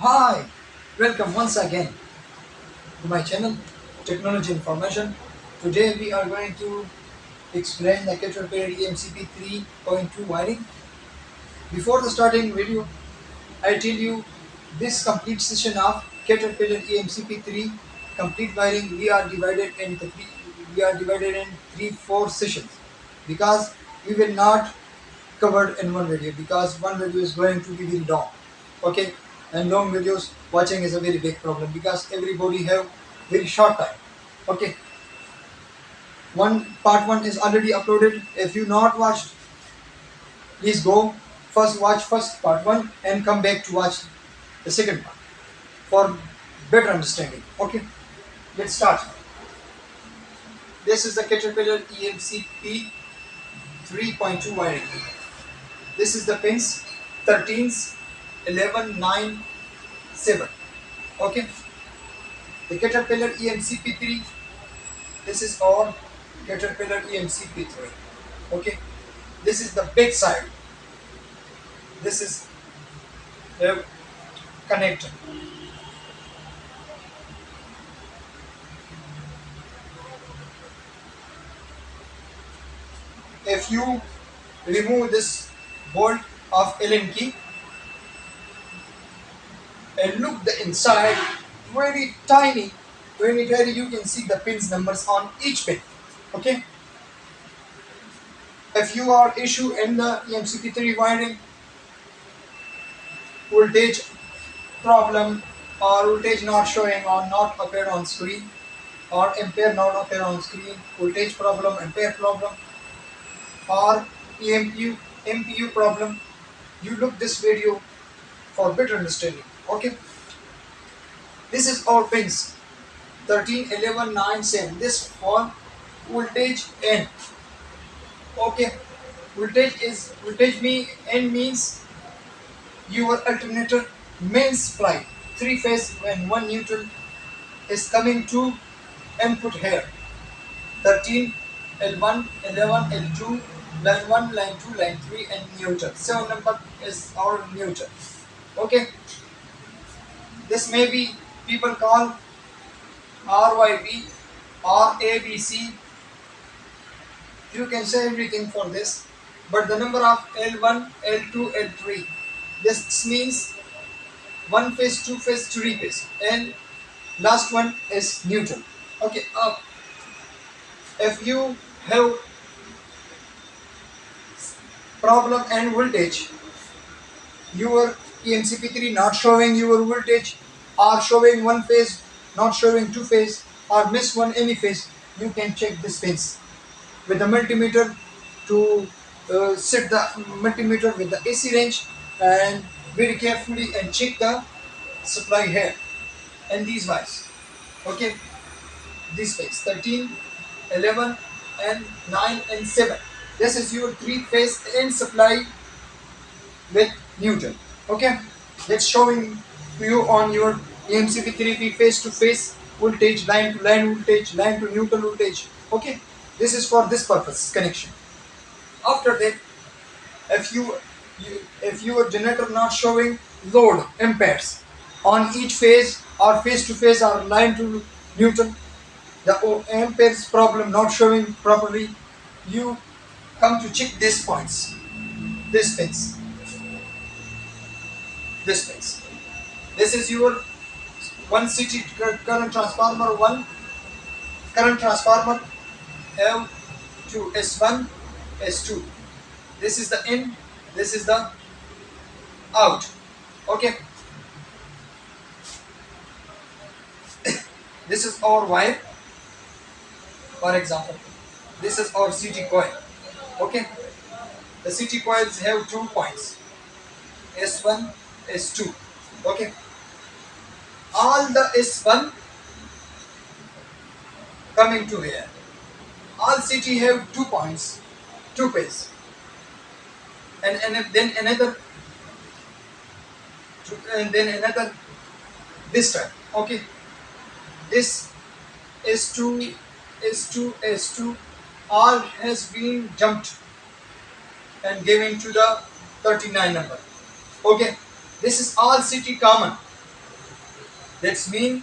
Hi, welcome once again to my channel Technology Information. Today we are going to explain the Caterpillar EMCP 3.2 wiring. Before the starting video, I tell you this complete session of Caterpillar EMCP 3 complete wiring we are divided in 3-4 sessions because we will not covered in one video because one video is going to be very long. Okay, and long videos watching is a very big problem because everybody have very short time. Okay, part 1 is already uploaded. If you not watched, please go watch first part 1 and come back to watch the second part for better understanding. Okay, let's start. This is the Caterpillar EMCP 3.2 wiring. This is the pins 13s, 11, 9, 7. Okay, the Caterpillar EMCP3. This is our Caterpillar EMCP3. Okay, this is the big side. This is the connector. If you remove this bolt of Allen key and look the inside, very tiny, you can see the pins numbers on each pin. Okay, if you are issue in the EMCP3 wiring, voltage problem or voltage not showing or not appear on screen or ampere not appear on screen, voltage problem, ampere problem or MPU problem, you look this video for better understanding. Okay, this is our pins 13, 11, 9, 7. This for voltage N. Okay, N means your alternator main supply 3 phase when 1 neutral is coming to input here 13, L1, 11, L2, line 1, line 2, line 3 and neutral. 7 number is our neutral. Okay, this may be people call RYB or ABC. You can say everything for this, but the number of L1, L2, L3, this means 1 phase, 2 phase, 3 phase and last one is neutral. Okay, if you have problem and voltage, your EMCP3 not showing your voltage or showing one phase, not showing two phase or miss one any phase, you can check this pins with the multimeter to set the multimeter with the AC range and very carefully and check the supply here and these wires. Okay, this phase 13, 11 and 9 and 7. This is your 3 phase and supply with Newton. Okay, let's showing to you on your EMCP3P face to face voltage, line to line voltage, line to neutral voltage. Okay, this is for this purpose connection. After that, if if your generator not showing load amperes on each phase or face to face or line to neutral, the amperes problem not showing properly, you come to check these points, this pins, this pins. This is your one CT current transformer, one current transformer have to S1, S2. This is the in, this is the out. Okay, this is our wire. For example, this is our CT coil. Okay, the CT coils have 2 points, S1, S2. Okay, all the S1 coming to here. All CT have 2 points, 2 phase, and then another, and then another this time. Okay, this S2, S2, S2, all has been jumped and given to the 39 number. Okay, this is all CT common. That's mean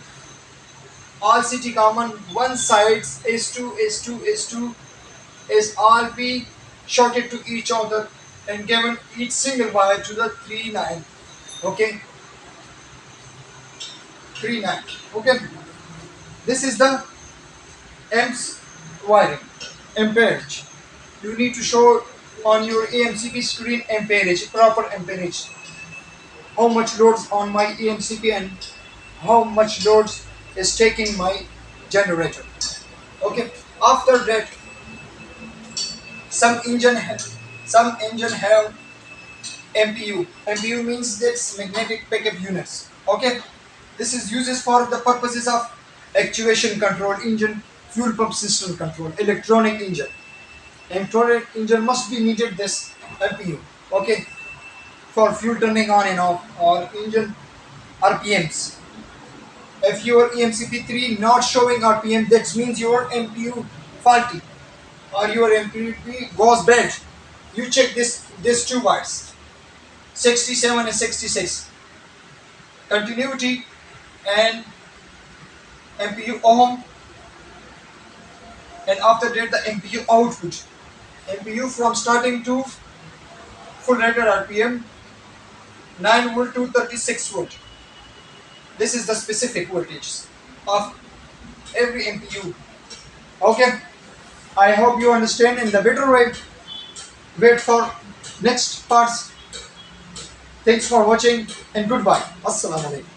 all city common one sides is is all be shorted to each other and given each single wire to the 3 9. Okay, 3 9. Okay, this is the amps wiring amperage. You need to show on your EMCP screen amperage, proper amperage, how much loads on my EMCP and how much loads is taking my generator. Okay, after that some engine have MPU. MPU means that's magnetic backup units. Okay, this is uses for the purposes of actuation control, engine fuel pump system control, electronic engine. Electronic engine must be needed this MPU. Okay, for fuel turning on and off or engine RPMs. If your EMCP3 not showing RPM, that means your MPU faulty or your MPU goes bad. You check these two wires, 67 and 66, continuity and MPU ohm, and after that the MPU output. MPU from starting to full rated RPM 9 volt to 36 volt. This is the specific voltage of every MPU. Okay, I hope you understand. In the better way, wait for next parts. Thanks for watching and goodbye. Assalamu alaikum.